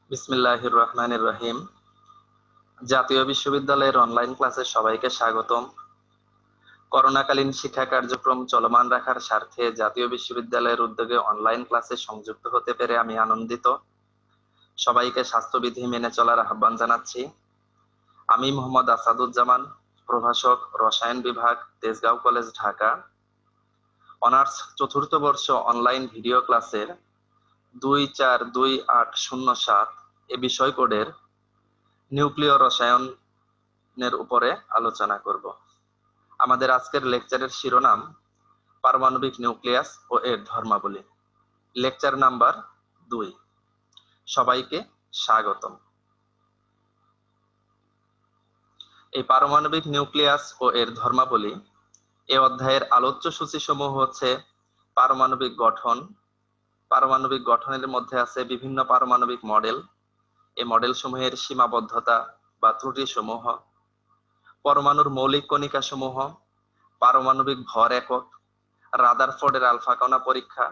বিসমিল্লাহির রহমানির রহিম। জাতীয় বিশ্ববিদ্যালয়ের অনলাইন ক্লাসে সবাইকে স্বাগতম। করোনাকালীন শিক্ষা কার্যক্রম চলমান রাখার স্বার্থে জাতীয় বিশ্ববিদ্যালয়ের উদ্যোগে অনলাইন ক্লাসে সংযুক্ত হতে পেরে আমি আনন্দিত। সবাইকে স্বাস্থ্যবিধি মেনে চলার আহ্বান জানাচ্ছি। আমি মোহাম্মদ আসাদুজ্জামান, প্রভাষক, রসায়ন বিভাগ, তেজগাঁও কলেজ, ঢাকা। অনার্স চতুর্থ বর্ষ অনলাইন ভিডিও ক্লাসের 2428007 এ বিষয় কোডের নিউক্লিয় রসায়নের উপরে আলোচনা করব। আমাদের আজকের লেকচারের শিরোনাম পারমাণবিক নিউক্লিয়াস ও এর ধর্মাবলী। Lecture number 2। সবাইকে স্বাগতম। এই পারমাণবিক নিউক্লিয়াস ও এর ধর্মাবলী এ অধ্যায়ের আলোচ্য সূচি সমূহ হচ্ছে পারমাণবিক গঠন। পারমাণবিক গঠনের মধ্যে আছে বিভিন্ন পারমাণবিক মডেল, এই মডেল সমূহের সীমাবদ্ধতা বা ত্রুটি সমূহ, পরমাণুর মৌলিক কণিকা সমূহ, পারমাণবিক ভর একক, রাদারফোর্ডের আলফা কণা পরীক্ষা,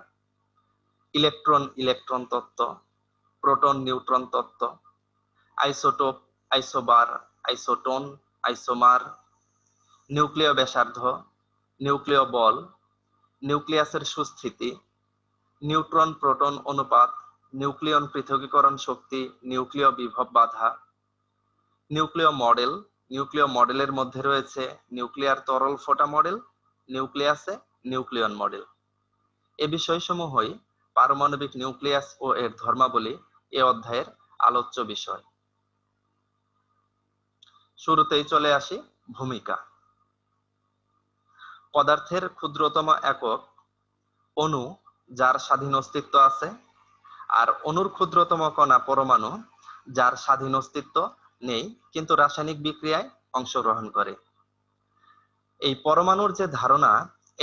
ইলেকট্রন তত্ত্ব, প্রোটন নিউট্রন তত্ত্ব, আইসোটোপ, আইসোবার, আইসোটোন, আইসোমার, নিউক্লিয় ব্যাসার্ধ, নিউক্লিয় বল, নিউক্লিয়াসের সুস্থিতি, নিউট্রন প্রোটন অনুপাত, নিউক্লিয়ন পৃথকীকরণ শক্তি, নিউক্লিয় বিভব বাধা, নিউক্লিয় মডেল। নিউক্লিয় মডেলের মধ্যে রয়েছে নিউক্লিয়ার তরল ফোটা মডেল, নিউক্লিয়াসে নিউক্লিয়ন মডেল। এ বিষয়সমূহই পারমাণবিক নিউক্লিয়াস ও এর ধর্মাবলী এ অধ্যায়ের আলোচ্য বিষয়। শুরুতেই চলে আসি ভূমিকা। পদার্থের ক্ষুদ্রতম একক অণু, যার স্বাধীন অস্তিত্ব আছে, আর অণুর ক্ষুদ্রতম কণা পরমাণু, যার স্বাধীন অস্তিত্ব নেই কিন্তু রাসায়নিক বিক্রিয়ায় অংশগ্রহণ করে। এই পরমাণুর যে ধারণা,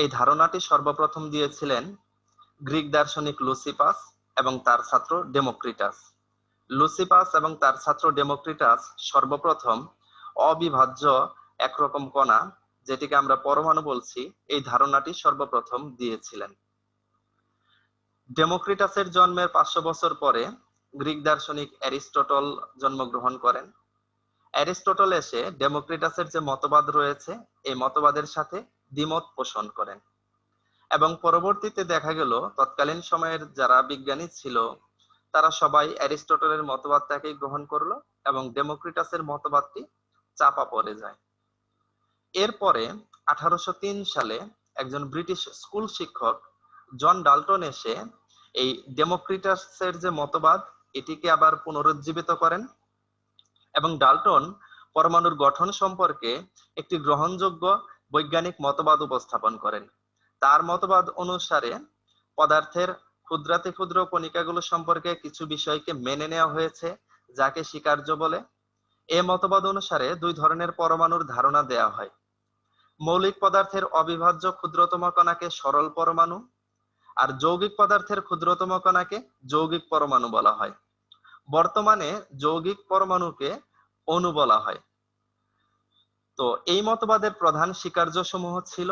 এই ধারণাটি সর্বপ্রথম দিয়েছিলেন গ্রিক দার্শনিক লুসিপাস এবং তার ছাত্র ডেমোক্রিটাস। লুসিপাস এবং তার ছাত্র ডেমোক্রিটাস সর্বপ্রথম অবিভাজ্য একরকম কণা, যেটিকে আমরা পরমাণু বলছি, এই ধারণাটি সর্বপ্রথম দিয়েছিলেন। ডেমোক্রিটাসের জন্মের 500 বছর পরে গ্রিক দার্শনিক অ্যারিস্টটল জন্মগ্রহণ করেন। অ্যারিস্টটল এসে ডেমোক্রিটাসের যে মতবাদ রয়েছে, এই মতবাদের সাথে দ্বিমত পোষণ করেন এবং পরবর্তীতে দেখা গেল তৎকালীন সময়ের যারা বিজ্ঞানী ছিল তারা সবাই অ্যারিস্টটলের মতবাদটাকে গ্রহণ করলো এবং ডেমোক্রিটাসের মতবাদটি চাপা পড়ে যায়। এরপরে 1803 সালে একজন ব্রিটিশ স্কুল শিক্ষক জন ডাল্টন এসে এই ডেমোক্রিটাসের যে মতবাদ, এটিকে আবার পুনরুজ্জীবিত করেন এবং ডাল্টন পরমাণুর গঠন সম্পর্কে একটি গ্রহণযোগ্য বৈজ্ঞানিক মতবাদ উপস্থাপন করেন। তার মতবাদ অনুসারে পদার্থের ক্ষুদ্রাতি ক্ষুদ্র কণিকাগুলো সম্পর্কে কিছু বিষয়কে মেনে নেওয়া হয়েছে, যাকে স্বীকার্য বলে। এ মতবাদ অনুসারে 2 ধরনের পরমাণুর ধারণা দেয়া হয়। মৌলিক পদার্থের অবিভাজ্য ক্ষুদ্রতম কণাকে সরল পরমাণু, আর যৌগিক পদার্থের ক্ষুদ্রতম কণাকে যৌগিক পরমাণু বলা হয়। বর্তমানে যৌগিক পরমাণুকে অণু বলা হয়। তো এই মতবাদের প্রধান স্বীকার্য সমূহ ছিল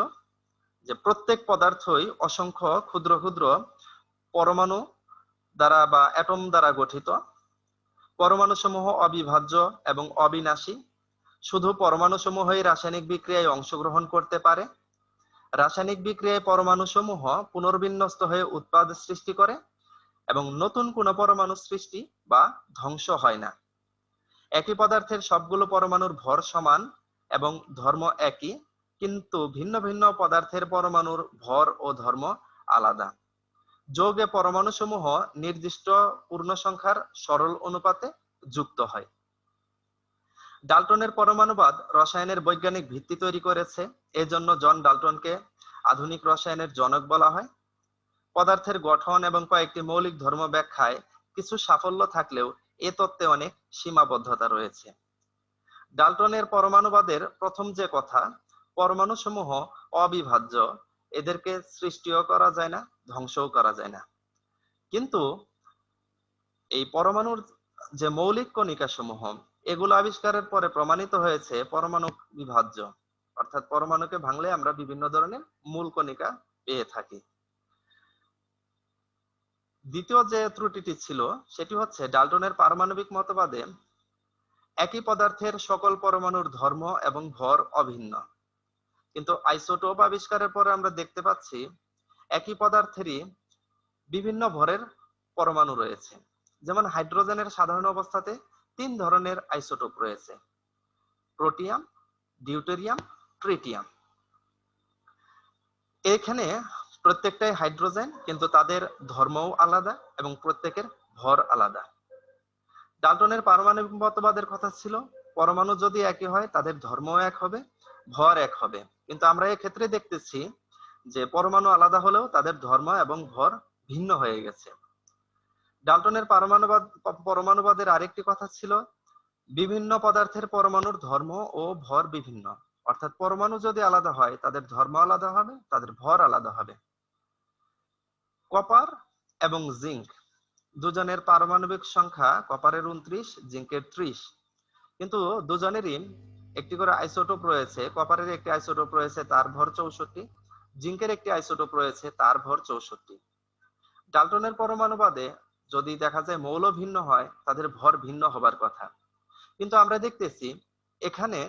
যে প্রত্যেক পদার্থই অসংখ্য ক্ষুদ্র ক্ষুদ্র পরমাণু দ্বারা বা অ্যাটম দ্বারা গঠিত। পরমাণু সমূহ অবিভাজ্য এবং অবিনাশী। শুধু পরমাণু সমূহই রাসায়নিক বিক্রিয়ায় অংশগ্রহণ করতে পারে। রাসায়নিক বিক্রিয়ায় পরমাণু সমূহ পুনর্বিন্যস্ত হয়ে উৎপাদ সৃষ্টি করে এবং নতুন কোন পরমাণু সৃষ্টি বা ধ্বংস হয় না। একই পদার্থের সবগুলো পরমাণুর ভর সমান এবং ধর্ম একই, কিন্তু ভিন্ন ভিন্ন পদার্থের পরমাণুর ভর ও ধর্ম আলাদা। যৌগে পরমাণু সমূহ নির্দিষ্ট পূর্ণ সংখ্যার সরল অনুপাতে যুক্ত হয়। ডাল্টনের পরমাণুবাদ রসায়নের বৈজ্ঞানিক ভিত্তি তৈরি করেছে, এজন্য জন ডাল্টনকে আধুনিক রসায়নের জনক বলা হয়। পদার্থের গঠন এবং কয়েকটি মৌলিক ধর্ম ব্যাখ্যায় কিছু সাফল্য থাকলেও এ তত্ত্বে অনেক সীমাবদ্ধতা রয়েছে। ডাল্টনের পরমাণুবাদের প্রথম যে কথা, পরমাণু সমূহ অবিভাজ্য, এদেরকে সৃষ্টিও করা যায় না, ধ্বংসও করা যায় না। কিন্তু এই পরমাণুর যে মৌলিক কণিকা সমূহ, এগুলো আবিষ্কারের পরে প্রমাণিত হয়েছে পরমাণু বিভাজ্য, অর্থাৎ পরমাণুকে ভাঙলে আমরা বিভিন্ন ধরনের মূল কণিকা পেয়ে থাকি। দ্বিতীয় যে ত্রুটিটি ছিল সেটি হচ্ছে ডাল্টনের পারমাণবিক মতবাদে একই পদার্থের সকল পরমাণুর ধর্ম এবং ভর অভিন্ন, কিন্তু আইসোটোপ আবিষ্কারের পরে আমরা দেখতে পাচ্ছি একই পদার্থেরই বিভিন্ন ভরের পরমাণু রয়েছে। যেমন হাইড্রোজেনের সাধারণ অবস্থাতে 3 ধরনের আইসোটোপ রয়েছে: প্রোটিয়াম, ডিউটেরিয়াম, ট্রিটিয়াম। এখানে প্রত্যেকটাই হাইড্রোজেন, কিন্তু তাদের ধর্মও আলাদা এবং প্রত্যেকের ভর আলাদা। ডাল্টনের পারমাণবিক মতবাদের কথা ছিল পরমাণু যদি একই হয় তাদের ধর্মও এক হবে, ভর এক হবে, কিন্তু আমরা এক্ষেত্রে দেখতেছি যে পরমাণু আলাদা হলেও তাদের ধর্ম এবং ভর ভিন্ন হয়ে গেছে। ডাল্টনের পরমাণুবাদের আরেকটি কথা ছিল বিভিন্ন পদার্থের পরমাণুর ধর্ম ও ভর বিভিন্ন, অর্থাৎ পরমাণু যদি আলাদা হয় তাদের ধর্ম আলাদা হবে, তাদের ভর আলাদা হবে। কপার এবং জিঙ্ক দুজনের পারমাণবিক সংখ্যা, কপারের 29, জিঙ্কের 30, কিন্তু দুজনেরই একটি করে আইসোটোপ রয়েছে। কপারের একটি আইসোটোপ রয়েছে, তার ভর 64, জিঙ্কের একটি আইসোটোপ রয়েছে, তার ভর 64। ডাল্টনের পরমাণুবাদে যদি দেখা যায় মৌল ভিন্ন হয় তাদের ভর ভিন্ন হবার কথা, কিন্তু আমরা দেখতেছি এখানে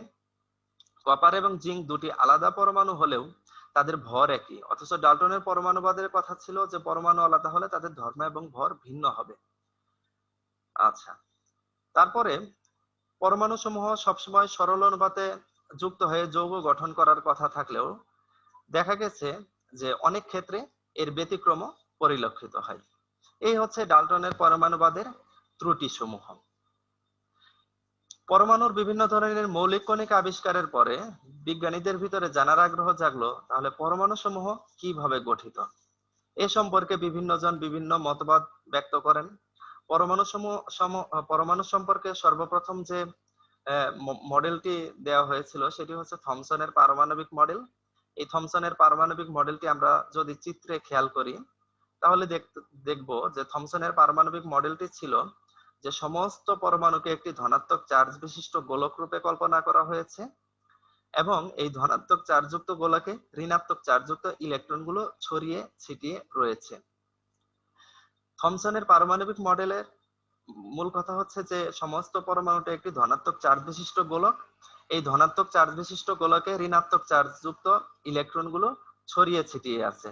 কপার এবং জিঙ্ক দুটি আলাদা পরমাণু হলেও তাদের ভর একই, অথচ ডাল্টনের পরমাণুবাদের কথা ছিল যে পরমাণু আলাদা হলে তাদের ধর্ম এবং ভর ভিন্ন হবে। আচ্ছা, তারপরে পরমাণু সমূহ সবসময় সরল অনুপাতে যুক্ত হয়ে যৌগ গঠন করার কথা থাকলেও দেখা গেছে যে অনেক ক্ষেত্রে এর ব্যতিক্রম পরিলক্ষিত হয়। এই হচ্ছে ডাল্টনের পরমাণুবাদের ত্রুটি সমূহ। পরমাণুর বিভিন্ন ধরনের মৌলিক কণিকা আবিষ্কারের পরে বিজ্ঞানীদের ভিতরে জানার আগ্রহ জাগলো তাহলে পরমাণু সমূহ কিভাবে গঠিত। এ সম্পর্কে বিভিন্ন জন বিভিন্ন মতবাদ ব্যক্ত করেন। পরমাণু সম্পর্কে সর্বপ্রথম যে মডেলটি দেওয়া হয়েছিল সেটি হচ্ছে থমসনের পারমাণবিক মডেল। এই থমসনের পারমাণবিক মডেলটি আমরা যদি চিত্রে খেয়াল করি তাহলে দেখব যে থমসনের পারমাণবিক মডেলটি ছিল যে সমস্ত পরমাণুকে একটি ধনাত্মক চার্জ বিশিষ্ট গোলক রূপে কল্পনা করা হয়েছে এবং এই ধনাত্মক চার্জযুক্ত গোলকে ঋণাত্মক চার্জযুক্ত ইলেকট্রনগুলো ছড়িয়ে ছিটিয়ে রয়েছে। থমসনের পারমাণবিক মডেলের মূল কথা হচ্ছে যে সমস্ত পরমাণুটা একটি ধনাত্মক চার্জ বিশিষ্ট গোলক, এই ধনাত্মক চার্জ বিশিষ্ট গোলকে ঋণাত্মক চার্জযুক্ত ইলেকট্রনগুলো ছড়িয়ে ছিটিয়ে আছে।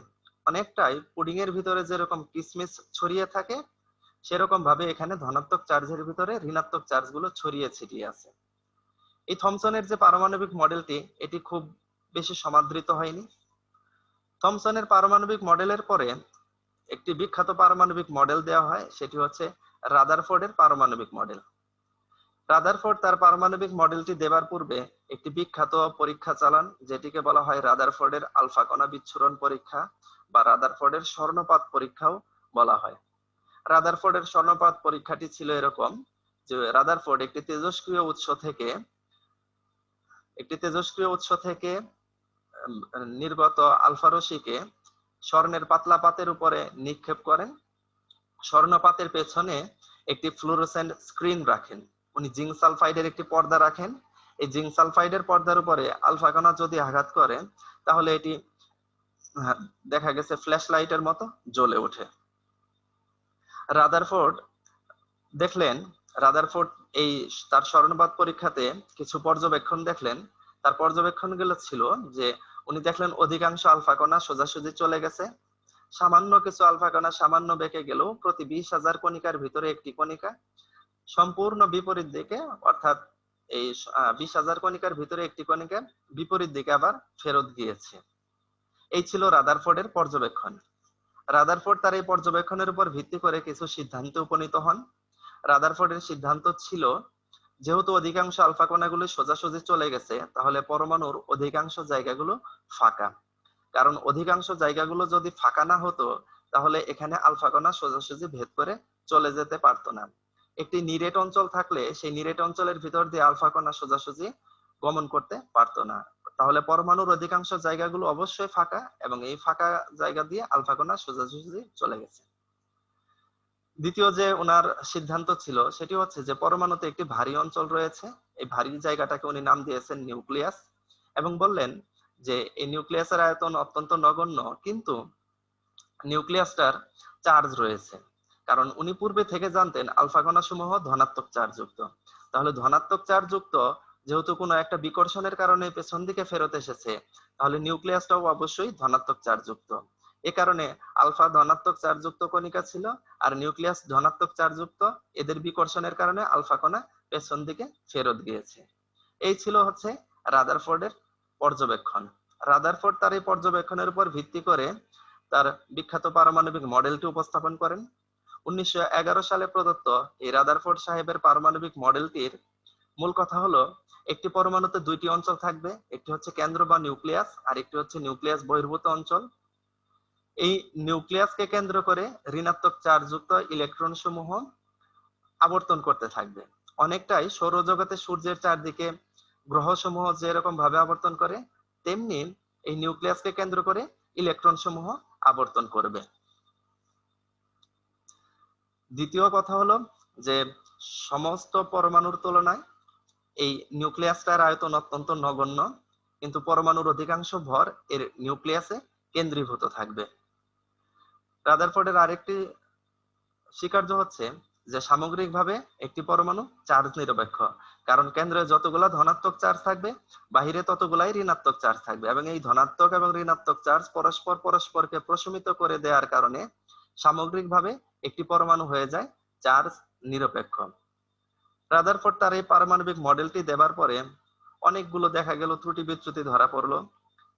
অনেকটাই পুডিং এর ভিতরে যেরকম কিসমিস ছড়িয়ে থাকে সেরকম ভাবে এখানে ধনাত্মক চার্জের ভিতরে ঋণাত্মক চার্জগুলো ছড়িয়ে ছিটিয়ে আছে। এই থমসনের যে পারমাণবিক মডেলটি এটি খুব বেশি সমাদৃত হয়নি। থমসনের পারমাণবিক মডেলের পরে একটি বিখ্যাত পারমাণবিক মডেল দেওয়া হয়, সেটি হচ্ছে রাদারফোর্ডের পারমাণবিক মডেল। রাদারফোর্ড তার পারমাণবিক মডেলটি দেবার পূর্বে একটি বিখ্যাত পরীক্ষা চালান যেটিকে বলা হয় রাদারফোর্ডের আলফা কণা বিচ্ছুরণ পরীক্ষা বা রাদারফোর্ডের স্বর্ণপাত পরীক্ষাও বলা হয়। রাদারফোর্ডের স্বর্ণপাত পরীক্ষাটি ছিল এরকম যে রাদারফোর্ড একটি তেজস্ক্রিয় উৎস থেকে নির্গত আলফা রশ্মিকে স্বর্ণের পাতলা পাতের উপরে নিক্ষেপ করেন। স্বর্ণপাতের পেছনে একটি ফ্লুরোসেন্ট স্ক্রিন রাখেন। উনি জিঙ্ক সালফাইডের একটি পর্দা রাখেন। এই জিঙ্ক সালফাইডের পর্দার উপরে আলফা কণা যদি আঘাত করে তাহলে এটি দেখা গেছে ফ্ল্যাশ লাইটের মতো জ্বলে ওঠে। রাদারফোর্ড এই তার স্বর্ণপাত পরীক্ষাতে কিছু পর্যবেক্ষণ দেখলেন। তার পর্যবেক্ষণগুলো ছিল যে উনি দেখলেন অধিকাংশ আলফা কণা সোজাসুজি চলে গেছে, সামান্য কিছু আলফা কণা সামান্য বেঁকে গেলেও প্রতি 20,000 কণিকার ভিতরে একটি কণিকা সম্পূর্ণ বিপরীত দিকে, অর্থাৎ এই 20,000 কণিকার ভিতরে একটি কণিকা বিপরীত দিকে আবার ফেরত গিয়েছে। এই ছিল রাদারফোর্ডের পর্যবেক্ষণ। রাদারফোর্ড তার এই পর্যবেক্ষণের উপর ভিত্তি করে কিছু সিদ্ধান্তে উপনীত হন। রাদারফোর্ডের সিদ্ধান্ত ছিল যেহেতু অধিকাংশ আলফা কণাগুলো সোজাসুজি চলে গেছে তাহলে পরমাণুর অধিকাংশ জায়গাগুলো ফাঁকা, কারণ অধিকাংশ জায়গাগুলো যদি ফাঁকা না হতো তাহলে এখানে আলফা কণা সোজাসুজি ভেদ করে চলে যেতে পারতো না। একটি নিরেট অঞ্চল থাকলে সেই নিরেট অঞ্চলের ভিতর দিয়ে আলফা কণা সোজাসুজি গমন করতে পারতো না, তাহলে পরমাণুর অধিকাংশ জায়গাগুলো অবশ্যই ফাঁকা এবং এই ফাঁকা জায়গা দিয়ে আলফা কণা সোজাসুজি চলে গেছে। দ্বিতীয় যে ওনার সিদ্ধান্ত ছিল সেটি হচ্ছে যে পরমাণুতে একটি ভারী অঞ্চল রয়েছে, এই ভারী জায়গাটাকে উনি নাম দিয়েছেন নিউক্লিয়াস এবং বললেন যে এই নিউক্লিয়াসের আয়তন অত্যন্ত নগণ্য কিন্তু নিউক্লিয়াসটার চার্জ রয়েছে। কারণ উনি পূর্বে থেকে জানতেন আলফা কণা সমূহ ধনাত্মক চার্জযুক্ত। তাহলে ধনাত্মক চার্জযুক্ত যেহেতু কোনো একটা বিকর্ষণের কারণে পেছন দিকে ফেরত এসেছে, তাহলে নিউক্লিয়াসটাও অবশ্যই ধনাত্মক চার্জযুক্ত। এ কারণে আলফা ধনাত্মক চার্জযুক্ত কণিকা ছিল আর নিউক্লিয়াস ধনাত্মক চার্জযুক্ত। এদের বিকর্ষণের কারণে আলফা কণা পেছন দিকে ফেরত গিয়েছে। এই ছিল হচ্ছে রাদারফোর্ডের পর্যবেক্ষণ। রাদারফোর্ড তার এই পর্যবেক্ষণের উপর ভিত্তি করে তার বিখ্যাত পারমাণবিক মডেলটি উপস্থাপন করেন। 1911 সালে প্রদত্ত এই রাদারফোর্ড সাহেবের পারমাণবিক মডেলটির মূল কথা হলো, একটি পরমাণুতে দুইটি অঞ্চল থাকবে, একটি হচ্ছে কেন্দ্র বা নিউক্লিয়াস আর একটি হচ্ছে নিউক্লিয়াস বহির্ভূত অঞ্চল। এই নিউক্লিয়াসকে কেন্দ্র করে ঋণাত্মক চার্জযুক্ত ইলেকট্রন সমূহ আবর্তন করতে থাকবে। অনেকটাই সৌরজগতে সূর্যের চারদিকে গ্রহসমূহ যেরকম ভাবে আবর্তন করে, তেমনি এই নিউক্লিয়াসকে কেন্দ্র করে ইলেকট্রন সমূহ আবর্তন করবে। দ্বিতীয় কথা হলো যে সমস্ত পরমাণুর তুলনায় এই নিউক্লিয়াসটার আয়তন অত্যন্ত নগণ্য, কিন্তু পরমাণুর অধিকাংশ ভর এর নিউক্লিয়াসে কেন্দ্রীভূত থাকবে। রাদারফোর্ডের আরেকটি স্বীকার্য হচ্ছে যে সামগ্রিকভাবে একটি পরমাণু চার্জ নিরপেক্ষ, কারণ কেন্দ্রে যতগুলা ধনাত্মক চার্জ থাকবে বাহিরে ততগুলাই ঋণাত্মক চার্জ থাকবে, এবং এই ধনাত্মক এবং ঋণাত্মক চার্জ পরস্পরকে প্রশমিত করে দেওয়ার কারণে সামগ্রিকভাবে একটি পরমাণু হয়ে যায় চার্জ নিরপেক্ষ। রাদারফোর্ড তার এই পারমাণবিক মডেলটি দেবার পরে অনেকগুলো দেখা গেল ত্রুটি বিচ্যুতি ধরা পড়লো।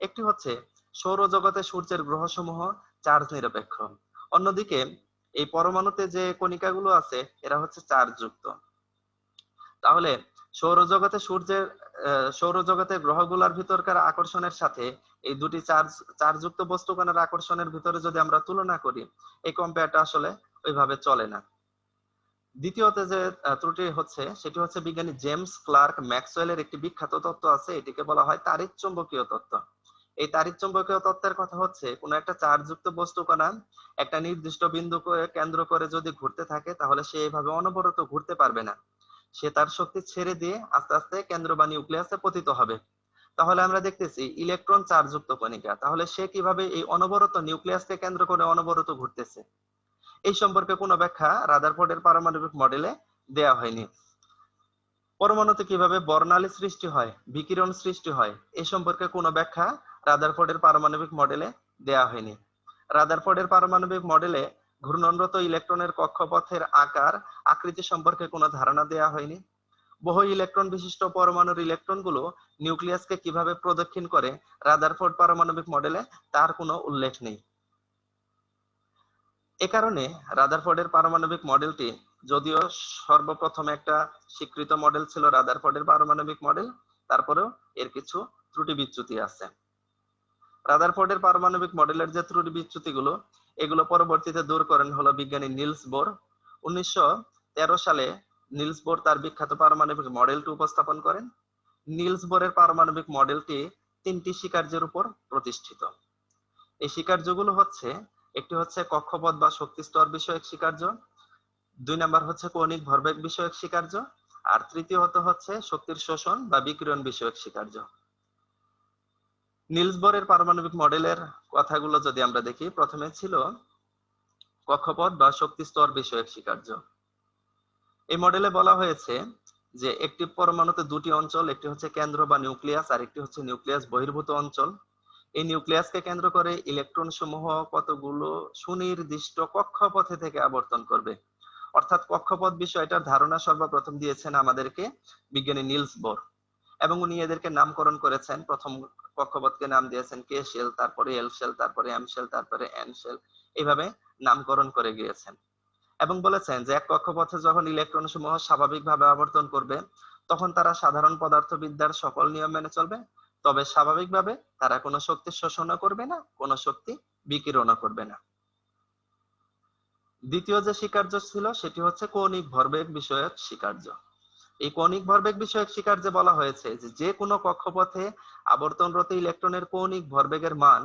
একটি হচ্ছে সৌরজগতে সূর্যের গ্রহসমূহ চার্জ নিরপেক্ষ, অন্যদিকে এই পরমাণুতে যে কণিকাগুলো আছে এরা হচ্ছে চার্জযুক্ত। তাহলে সৌরজগতের গ্রহগুলোর ভিতরকার আকর্ষণের সাথে এই দুটি চার্জযুক্ত বস্তুকণার আকর্ষণের ভিতরে যদি আমরা তুলনা করি, এই কম্পেয়ারটা আসলে ওইভাবে চলে না। দ্বিতীয়তে যে ত্রুটি হচ্ছে সেটি হচ্ছে বিজ্ঞানী জেমস ক্লার্ক ম্যাক্সওয়েলের একটি বিখ্যাত তত্ত্ব আছে, এটিকে বলা হয় তাড়িৎচুম্বকীয় তত্ত্ব। এই তাড়িৎচুম্বকীয় তত্ত্বের কথা হচ্ছে কোন একটা চার্জযুক্ত বস্তুকণা একটা নির্দিষ্ট বিন্দুকে কেন্দ্র করে যদি ঘুরতে থাকে, তাহলে সে এইভাবে অনবরত ঘুরতে পারবে না, সে তার শক্তি ছেড়ে দিয়ে আস্তে আস্তে কেন্দ্র বা নিউক্লিয়াসে পতিত হবে। তাহলে আমরা দেখতেছি ইলেকট্রন চার্জযুক্ত কণিকা, তাহলে সে কিভাবে এই অনবরত নিউক্লিয়াসকে কেন্দ্র করে অনবরত ঘুরতেছে, এই সম্পর্কে কোনো ব্যাখ্যা রাদারফোর্ডের পারমাণবিক মডেলে দেয়া হয়নি। পরমাণুতে কিভাবে বর্ণালী সৃষ্টি হয়, বিকিরণ সৃষ্টি হয়, এই সম্পর্কে কোনো ব্যাখ্যা রাদারফোর্ডের পারমাণবিক মডেলে দেয়া হয়নি। রাদারফোর্ডের পারমাণবিক মডেলে ঘূর্ণনরত ইলেকট্রনের কক্ষপথের আকার আকৃতি সম্পর্কে কোনো ধারণা দেয়া হয়নি। বহু ইলেকট্রন বিশিষ্ট পরমাণুর ইলেকট্রনগুলো নিউক্লিয়াসকে কিভাবে প্রদক্ষিণ করে, রাদারফোর্ড পারমাণবিক মডেলে তার কোনো উল্লেখ নেই। এ কারণে রাদারফোর্ডের পারমাণবিক মডেলটি, যদিও সর্বপ্রথম একটা স্বীকৃত মডেল ছিল রাদারফোর্ডের পারমাণবিক মডেল, তারপরেও এর কিছু ত্রুটি বিচ্যুতি আছে। রাদারফোর্ডের পারমাণবিক মডেলের যে ত্রুটি বিচ্যুতিগুলো, এগুলো পরবর্তীতে দূর করেন হলো বিজ্ঞানী নিলস বোর। 1913 সালে নিলস বোর তার বিখ্যাত পারমাণবিক মডেলটি উপস্থাপন করেন। নিলস বোরের পারমাণবিক মডেলটি 3টি স্বীকার্যের উপর প্রতিষ্ঠিত। এই স্বীকার্যগুলো হচ্ছে, একটি হচ্ছে কক্ষপথ বা শক্তি স্তর বিষয়ক স্বীকার্য, 2 নাম্বার হচ্ছে কৌণিক ভরবেগ বিষয়ক স্বীকার্য, আর তৃতীয়ত হচ্ছে শক্তির শোষণ বা বিকিরণ বিষয়ক স্বীকার্য। নিলস বোরের পারমাণবিক মডেলের কথাগুলো যদি আমরা দেখি, প্রথমে ছিল কক্ষপথ বা শক্তি স্তর বিষয়ক স্বীকার্য। এই মডেলে বলা হয়েছে যে একটি পরমাণুতে দুটি অঞ্চল, একটি হচ্ছে কেন্দ্র বা নিউক্লিয়াস আর একটি হচ্ছে নিউক্লিয়াস বহির্ভূত অঞ্চল। এই নিউক্লিয়াসকে কেন্দ্র করে ইলেকট্রন সমূহ কতগুলো সুনির্দিষ্ট কক্ষপথে থেকে আবর্তন করবে, অর্থাৎ কক্ষপথ বিষয়টার ধারণা সর্বপ্রথম দিয়েছেন আমাদেরকে বিজ্ঞানী নিলস বোর, এবং উনি এদেরকে নামকরণ করেছেন। প্রথম কক্ষপথকে নাম দিয়েছেন কে শেল, তারপরে এল শেল, তারপরে এম শেল, তারপরে এন শেল, এইভাবে নামকরণ করে গিয়েছেন, এবং বলেছেন যে এক কক্ষপথে যখন ইলেকট্রন সমূহ স্বাভাবিকভাবে আবর্তন করবে, তখন তারা সাধারণ পদার্থবিদ্যার সকল নিয়ম মেনে চলবে, তবে স্বাভাবিকভাবে তারা কোনো শক্তি শোষণও করবে না, কোনো শক্তি বিকিরণও করবে না। দ্বিতীয় যে স্বীকার্য ছিল সেটি হচ্ছে কৌণিক ভরবেগ বিষয়ক স্বীকার্য। এই কৌণিক ভরবেগ বিষয়ক স্বীকার্যে বলা হয়েছে যে কোনো কক্ষপথে আবর্তনরত ইলেকট্রনের কৌণিক ভরবেগের মান,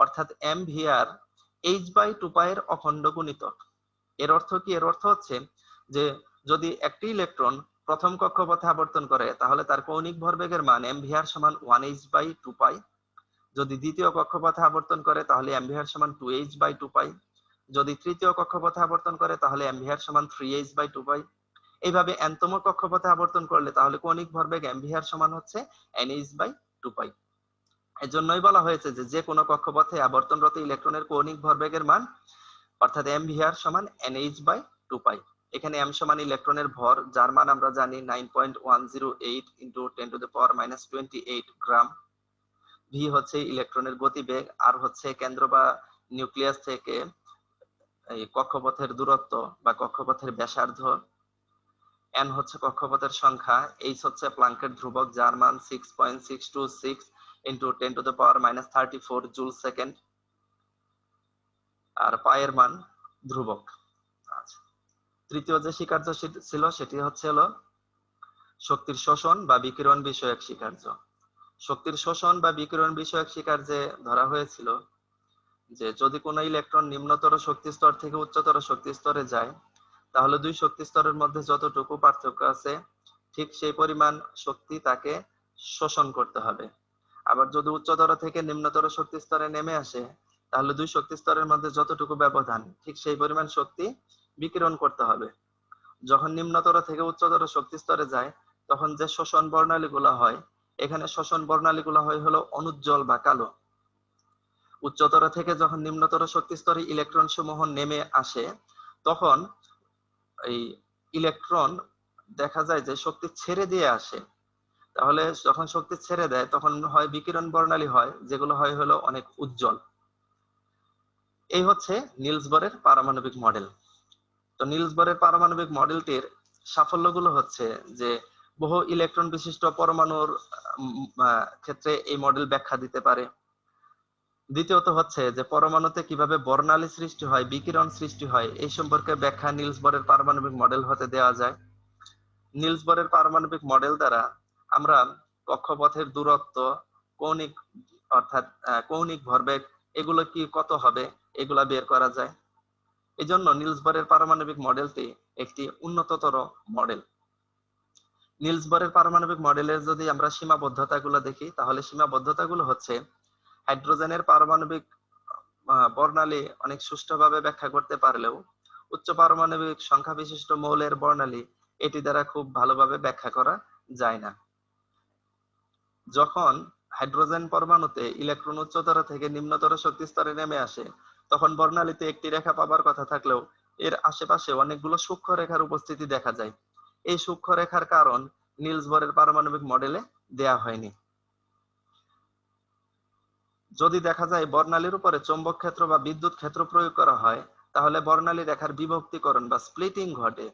অর্থাৎ mvr h/2π এর অখণ্ড গুণিতক। এর অর্থ কি? এর অর্থ হচ্ছে যে যদি একটি ইলেকট্রন প্রথম কক্ষপথে আবর্তন করে, তাহলে তার কৌণিক ভরবেগের মান mvr সমান 1h/2π। যদি দ্বিতীয় কক্ষপথে আবর্তন করে, তাহলে mvr সমান 2h/2π। যদি তৃতীয় কক্ষপথে আবর্তন করে তাহলে mvr সমান 3h/2π। এইভাবে nতম কক্ষপথে আবর্তন করলে তাহলে কৌণিক ভরবেগ mvr সমান হচ্ছে nh/2π। এজন্যই বলা হয়েছে যে যে কোনো কক্ষপথে আবর্তনরত ইলেকট্রনের কৌণিক ভরবেগের মান অর্থাৎ mvr সমান nh/2π। এখানে m সমান ইলেকট্রনের ভর, যার মান আমরা জানি 9.108 × 10⁻28 গ্রাম। v হচ্ছে ইলেকট্রনের গতিবেগ, আর হচ্ছে কেন্দ্র বা নিউক্লিয়াস থেকে এই কক্ষপথের দূরত্ব বা কক্ষপথের ব্যাসার্ধ, n হচ্ছে কক্ষপথের সংখ্যা, h হচ্ছে প্লাঙ্কের ধ্রুবক যার মান 6.626 × 10⁻34 জুল সেকেন্ড, আর পায়ের মান ধ্রুবক। আচ্ছা, তৃতীয় যে স্বীকার্য ছিল সেটি হচ্ছে শক্তির শোষণ বা বিকিরণ বিষয়ক স্বীকার্য। শক্তির শোষণ বা বিকিরণ বিষয়ক স্বীকার্যে ধরা হয়েছিল যে যদি কোনো ইলেকট্রন নিম্নতর শক্তি স্তর থেকে উচ্চতর শক্তি স্তরে যায় তাহলে দুই শক্তি স্তরের মধ্যে যতটুকু পার্থক্য আছে ঠিক সেই পরিমাণ শক্তি তাকে শোষণ করতে হবে। আবার যদি উচ্চতর থেকে নিম্নতর শক্তি স্তরে নেমে আসে তাহলে দুই শক্তি স্তরের মধ্যে যতটুকু ব্যবধান ঠিক সেই পরিমাণ শক্তি বিকিরণ করতে হবে। যখন নিম্নতর থেকে উচ্চতর শক্তি স্তরে যায় তখন যে শোষণ বর্ণালীগুলো হয়, এখানে শোষণ বর্ণালীগুলো হয় হলো অনুজ্জ্বল বা কালো। উচ্চতর থেকে যখন নিম্নতর শক্তি স্তরে ইলেকট্রন সমূহ নেমে আসে তখন এই ইলেকট্রন দেখা যায় যে শক্তি ছেড়ে দিয়ে আসে। তাহলে যখন শক্তি ছেড়ে দেয় তখন হয় বিকিরণ বর্ণালী হয়, যেগুলো হয় হলো অনেক উজ্জ্বল। এই হচ্ছে নিলস বোরের পারমাণবিক মডেল। তো নিলস বোরের পারমাণবিক মডেলটির সাফল্যগুলো হচ্ছে যে বহু ইলেকট্রন বিশিষ্ট পরমাণুর ক্ষেত্রে এই মডেল ব্যাখ্যা দিতে পারে। দ্বিতীয়ত হচ্ছে যে পরমাণুতে কিভাবে বর্ণালী সৃষ্টি হয়, বিকিরণ সৃষ্টি হয়, এই সম্পর্কে ব্যাখ্যা নিলস বোরের পারমাণবিক মডেল হতে দেওয়া যায়। নিলস বোরের পারমাণবিক মডেল দ্বারা আমরা কক্ষপথের দূরত্ব, কৌণিক অর্থাৎ কৌণিক ভরবেগ এগুলো কি কত হবে এগুলা বের করা যায়। এজন্য নিলস বোরের পারমাণবিক মডেলটি একটি উন্নততর মডেল। নিলস বোরের পারমাণবিক মডেলের যদি আমরা সীমাবদ্ধতাগুলো দেখি তাহলে সীমাবদ্ধতাগুলো হচ্ছে হাইড্রোজেনের পারমাণবিক বর্ণালী অনেক সুষ্ঠুভাবে ব্যাখ্যা করতে পারলেও উচ্চ পারমাণবিক সংখ্যা বিশিষ্ট মৌলের বর্ণালী এটি দ্বারা খুব ভালোভাবে ব্যাখ্যা করা যায় না। যখন হাইড্রোজেন পরমাণুতে ইলেকট্রন উচ্চতর থেকে নিম্নতর শক্তি স্তরে নেমে আসে তখন বর্ণালীতে একটি রেখা পাবার কথা থাকলেও এর আশেপাশে অনেকগুলো সূক্ষ্ম রেখার উপস্থিতি দেখা যায়। এই সূক্ষ্ম রেখার কারণ নিলস বোরের পারমাণবিক মডেলে দেয়া হয়নি। যদি দেখা যায় বর্ণালীর উপরে চৌম্বক ক্ষেত্র বা বিদ্যুৎ ক্ষেত্র প্রয়োগ করা হয় তাহলে বর্ণালী রেখার বিভক্তিকরণ বা স্প্লিটিং ঘটে।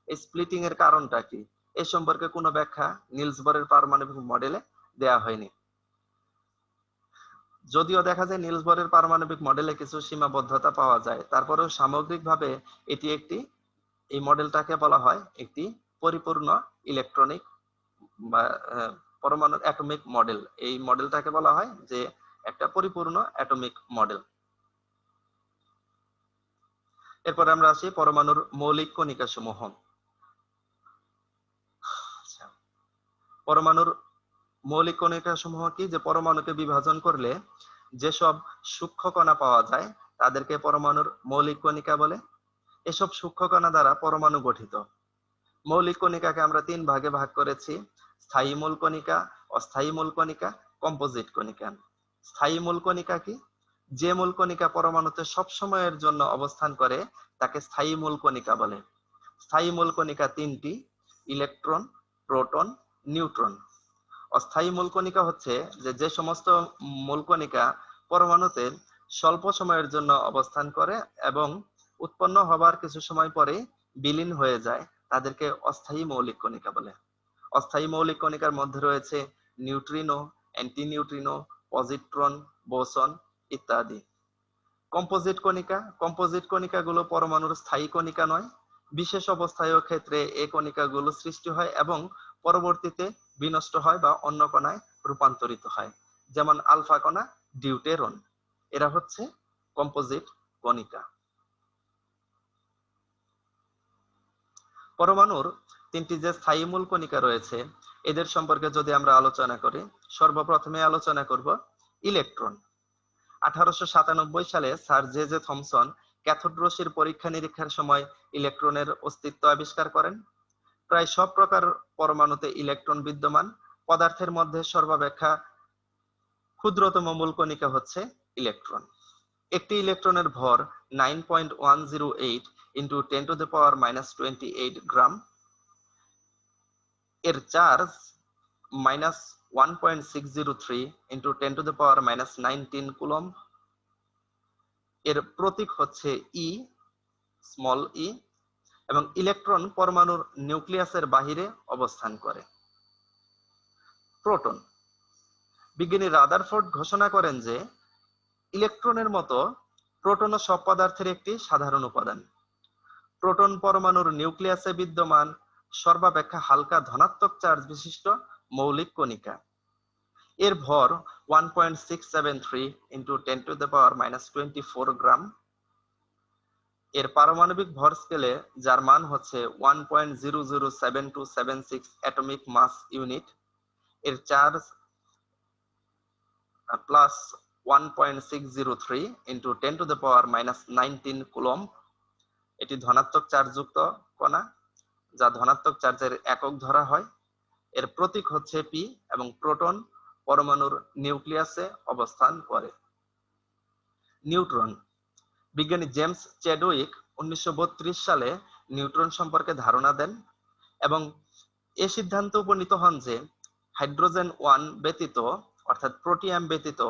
এই স্প্লিটিং এর কারণটা কি এ সম্পর্কে কোনো ব্যাখ্যা নিলস বোরের পারমাণবিক মডেলে দেয়া হয়নি। যদিও দেখা যায় নিলস বোরের পারমাণবিক মডেলে কিছু সীমাবদ্ধতা পাওয়া যায়, তারপরেও সামগ্রিকভাবে এটি এই মডেলটাকে বলা হয় একটি পরিপূর্ণ ইলেকট্রনিক বা পরমাণুর অ্যাটমিক মডেল। এই মডেলটাকে বলা হয় যে একটা পরিপূর্ণ অ্যাটমিক মডেল। এরপর আমরা আসি পরমাণুর মৌলিক কণিকা সমূহ। পরমাণুর মৌলিক কণিকা সমূহ কি? যে পরমাণুকে বিভাজন করলে যেসব সূক্ষ্ম কণা পাওয়া যায় তাদেরকে পরমাণুর মৌলিক কণিকা বলে। এসব সূক্ষ্ম কণা দ্বারা পরমাণু গঠিত। মৌলিক কণিকাকে আমরা তিন ভাগে ভাগ করেছি: স্থায়ী মূল কণিকা, অস্থায়ী মূল কণিকা, কম্পোজিট কণিকা। স্থায়ী মূল কণিকা কি? যে মূল কণিকা পরমাণুতে সব সময়ের জন্য অবস্থান করে তাকে স্থায়ী মূল কণিকা বলে। স্থায়ী মূল কণিকা তিনটি: ইলেকট্রন, প্রোটন, নিউট্রন। অস্থায়ী মূল কণিকা হচ্ছে যে সমস্ত মূল কণিকা পরমাণুতে স্বল্প সময়ের জন্য অবস্থান করে এবং উৎপন্ন হবার কিছু সময় পরে বিলীন হয়ে যায়, তাদেরকে অস্থায়ী মৌলিক কণিকা বলে। অস্থায়ী মৌলিক কণিকার মধ্যে রয়েছে নিউট্রিনো, অ্যান্টিনিউট্রিনো, পজিট্রন, বোসন ইত্যাদি। কম্পোজিট কণিকা, কম্পোজিট কণিকাগুলো পরমাণুর স্থায়ী কণিকা নয়। বিশেষ অবস্থায়ও ক্ষেত্রে এই কণিকাগুলো সৃষ্টি হয় এবং পরবর্তীতে বিনষ্ট হয় বা অন্য কণায় রূপান্তরিত হয়, যেমন আলফা কণা, ডিউটেরন। এরা হচ্ছে কম্পোজিট কণিকা। পরমাণুর তিনটি যে স্থায়ী মূল কণিকা রয়েছে এদের সম্পর্কে যদি আমরা আলোচনা করি, সর্বপ্রথমে আলোচনা করব ইলেকট্রন। 1897 সালে sir J J Thomson cathode রশ্মির পরীক্ষা নিরীক্ষার সময় ইলেকট্রনের অস্তিত্ব আবিষ্কার করেন। প্রায় সব প্রকার পরমাণুতে ইলেকট্রন বিদ্যমান। পদার্থের মধ্যে সর্বাপেক্ষা ক্ষুদ্রতম মূল কণিকা হচ্ছে ইলেকট্রন। একটি ইলেকট্রনের ভর 9.108 ইন্টু 10⁻⁻28 গ্রাম। এর চার্জ -1.603 ইন্টু 10⁻⁻19 কুলম্ব। এর প্রতীক হচ্ছে ই, স্মল ই, এবং ইলেকট্রন পরমাণুর নিউক্লিয়াসের বাহিরে অবস্থান করে। প্রোটন। বিজ্ঞানী রাদারফোর্ড ঘোষণা করেন যে ইলেকট্রনের মতো প্রোটনও সব পদার্থের একটি সাধারণ উপাদান। প্রোটন পরমাণুর নিউক্লিয়াসে বিদ্যমান সর্বাপেক্ষা হালকা ধনাত্মক চার্জ বিশিষ্ট মৌলিক কণিকা। এর ভর 1.673 ইন্টু 10⁻⁻24 গ্রাম। এর পারমাণবিক ভর স্কেলে, যার মান হচ্ছে 1.007276 অ্যাটমিক মাস ইউনিট, এর চার্জ প্লাস 1.603 ইন্টু 10⁻⁻19 কুলম্ব। এটি ধনাত্মক চার্জযুক্ত কণা, যা ধনাত্মক চার্জের একক ধরা হয়। এর প্রতীক হচ্ছে পি, এবং প্রোটন পরমাণুর নিউক্লিয়াসে অবস্থান করে। নিউট্রন। বিজ্ঞানী জেমস চ্যাডউইক 1932 সালে নিউট্রন সম্পর্কে ধারণা দেন এবং এ সিদ্ধান্তে উপনীত হন যে হাইড্রোজেন 1 ব্যতীত, অর্থাৎ প্রোটিয়াম ব্যতীত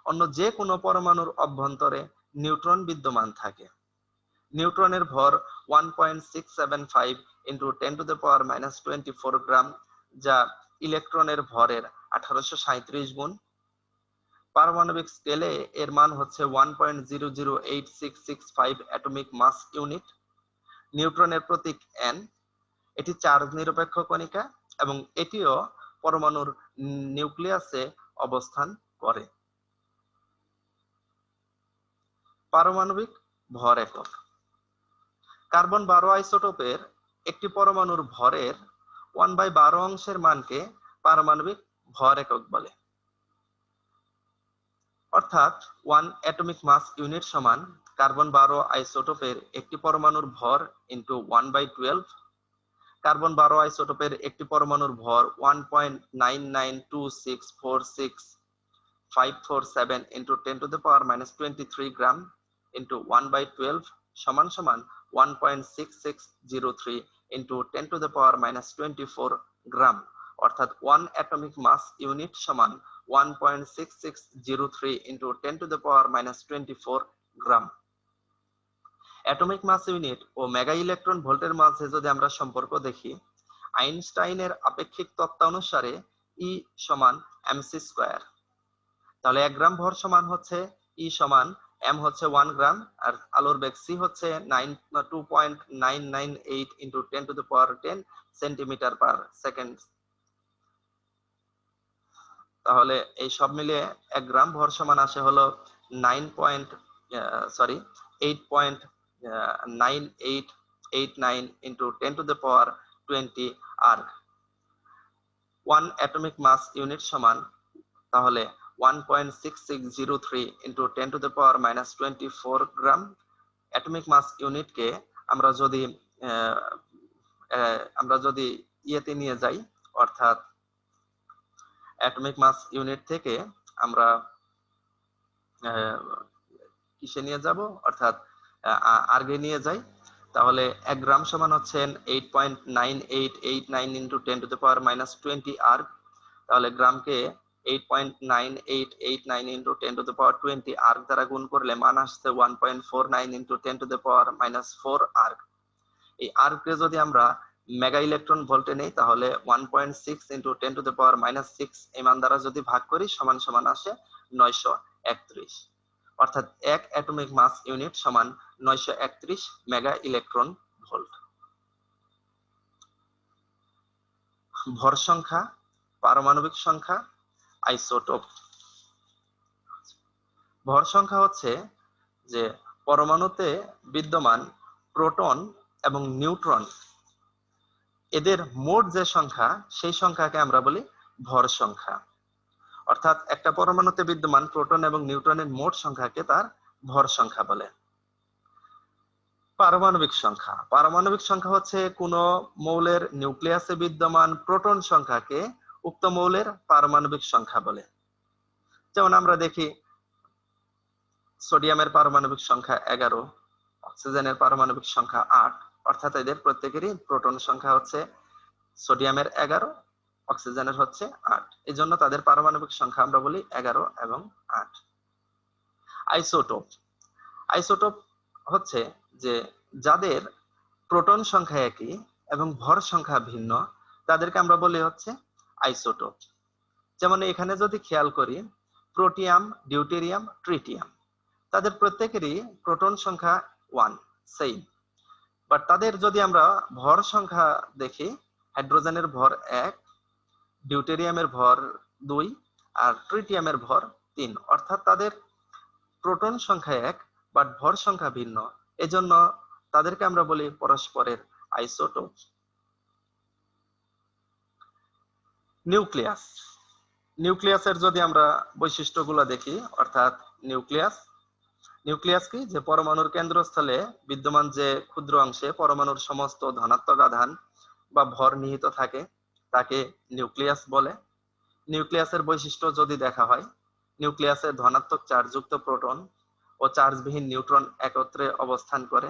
অন্য যে কোনো পরমাণুর অভ্যন্তরে নিউট্রন বিদ্যমান থাকে। নিউট্রনের ভর 1.675 ইন্টু 10⁻⁻24 গ্রাম, যা ইলেকট্রনের ভরের 1837 গুণ। পারমাণবিক স্কেলে এর মান হচ্ছে 1.008665 অ্যাটমিক মাস ইউনিট। নিউট্রনের প্রতীক এন। এটি চার্জ নিরপেক্ষ কণিকা এবং এটিও পরমাণুর নিউক্লিয়াসে অবস্থান করে। পারমাণবিক ভর একক। কার্বন 12 আইসোটোপের একটি পরমাণুর ভরের 1/12 অংশের মানকে পারমাণবিক ভর একক বলে। অর্থাৎ 1 অ্যাটমিক মাস ইউনিট সমান কার্বন 12 আইসোটোপের একটি পরমাণুর ভর ইন্টু 1/12। কার্বন 12 আইসোটোপের একটি পরমাণুর ভর 1.992646,547 ইন্টু 10⁻⁻23 গ্রাম ইন্টু 1/12 সমান সমান 1.6603 ইন্টু 10⁻⁻24 গ্রাম। অর্থাৎ 1 অ্যাটমিক মাস ইউনিট সমান 1.6603 ইন্টু 10⁻⁻24 গ্রাম। অ্যাটমিক মাস ইউনিট ও মেগা ইলেকট্রন ভোল্টের মাঝে যদি আমরা সম্পর্ক দেখি, আইনস্টাইনের আপেক্ষিক তত্ত্বানুসারে ই সমান এমসি স্কয়ার। তাহলে 1 গ্রাম ভর সমান হচ্ছে ই সমান এম হচ্ছে 1 গ্রাম, আর আলোর বেগ সি হচ্ছে 2.998 ইন্টু 10⁻10 সেন্টিমিটার পার সেকেন্ড। তাহলে এই সব মিলিয়ে 1 গ্রাম ভর সমান আসে হলো 8.9889 into 10⁻20 erg. 1 atomic mass unit সমান তাহলে 1.6603 ইন্টু 10⁻⁻24 গ্রাম। অ্যাটমিক মাস ইউনিটকে আমরা যদি ইয়েতে নিয়ে যাই, অর্থাৎ অ্যাটমিক মাস ইউনিট থেকে আমরা কিসে নিয়ে যাব, অর্থাৎ আর্গে নিয়ে যাই, তাহলে 1 গ্রাম সমান হচ্ছে 8.9889 ইন্টু 10⁻⁻20 আর্গ। তাহলে গ্রামকে 8.9889 ইন্টু 10⁻20 আর্গ দ্বারা গুণ করলে মান আসছে 1.49 ইন্টু 10⁻⁻4 আর্গ। এই আর্গকে যদি আমরা মেগা ইলেকট্রন ভোল্টে নেই, তাহলে 1.6 ইন্টু 10⁻6 এই মান দ্বারা যদি ভাগ করি সমান সমান আসে 931। অর্থাৎ 1 অ্যাটমিক মাস ইউনিট সমান 931 মেগা ইলেকট্রন ভোল্ট। ভর সংখ্যা, পারমাণবিক সংখ্যা, আইসোটোপ। ভর সংখ্যা হচ্ছে যে পরমাণুতে বিদ্যমান প্রোটন এবং নিউট্রন এদের মোট যে সংখ্যা, সেই সংখ্যাকে আমরা বলি ভর সংখ্যা। অর্থাৎ একটা পরমাণুতে বিদ্যমান প্রোটন এবং নিউট্রনের মোট সংখ্যাকে তার ভর সংখ্যা বলে। পারমাণবিক সংখ্যা। পারমাণবিক সংখ্যা হচ্ছে কোনো মৌলের নিউক্লিয়াসে বিদ্যমান প্রোটন সংখ্যাকে উক্ত মৌলের পারমাণবিক সংখ্যা বলে। যেমন আমরা দেখি সোডিয়ামের পারমাণবিক সংখ্যা 11, অক্সিজেনের পারমাণবিক সংখ্যা 8, অর্থাৎ এদের প্রত্যেকেরই প্রোটন সংখ্যা হচ্ছে সোডিয়ামের 11, অক্সিজেনের হচ্ছে 8। এই জন্য তাদের পারমাণবিক সংখ্যা আমরা বলি 11 এবং 8। আইসোটোপ। আইসোটোপ হচ্ছে যে যাদের প্রোটন সংখ্যা একই এবং ভর সংখ্যা ভিন্ন, তাদেরকে আমরা বলি হচ্ছে আইসোটোপ। যেমন এখানে যদি খেয়াল করি, প্রোটিয়াম, ডিউটেরিয়াম, ট্রিটিয়াম, তাদের প্রত্যেকেরই প্রোটন সংখ্যা 1, সেম। বাট তাদের যদি আমরা ভর সংখ্যা দেখি, হাইড্রোজেনের ভর 1, ডিউটেরিয়ামের ভর 2 আর ট্রিটিয়ামের ভর 3, অর্থাৎ তাদের প্রোটন সংখ্যা 1 বাট ভর সংখ্যা ভিন্ন, এজন্য তাদেরকে আমরা বলি পরস্পরের আইসোটোপ। নিউক্লিয়াস। নিউক্লিয়াসের যদি আমরা বৈশিষ্ট্যগুলো দেখি, অর্থাৎ নিউক্লিয়াস কি, যে পরমাণুর কেন্দ্রস্থলে বিদ্যমান যে ক্ষুদ্র অংশে পরমাণুর সমস্ত ধনাত্মক আধান বা ভর নিহিত থাকে তাকে নিউক্লিয়াস বলে। নিউক্লিয়াসের বৈশিষ্ট্য যদি দেখা হয়, নিউক্লিয়াসে ধনাত্মক চার্জযুক্ত প্রোটন ও চার্জবিহীন নিউট্রন একত্রে অবস্থান করে।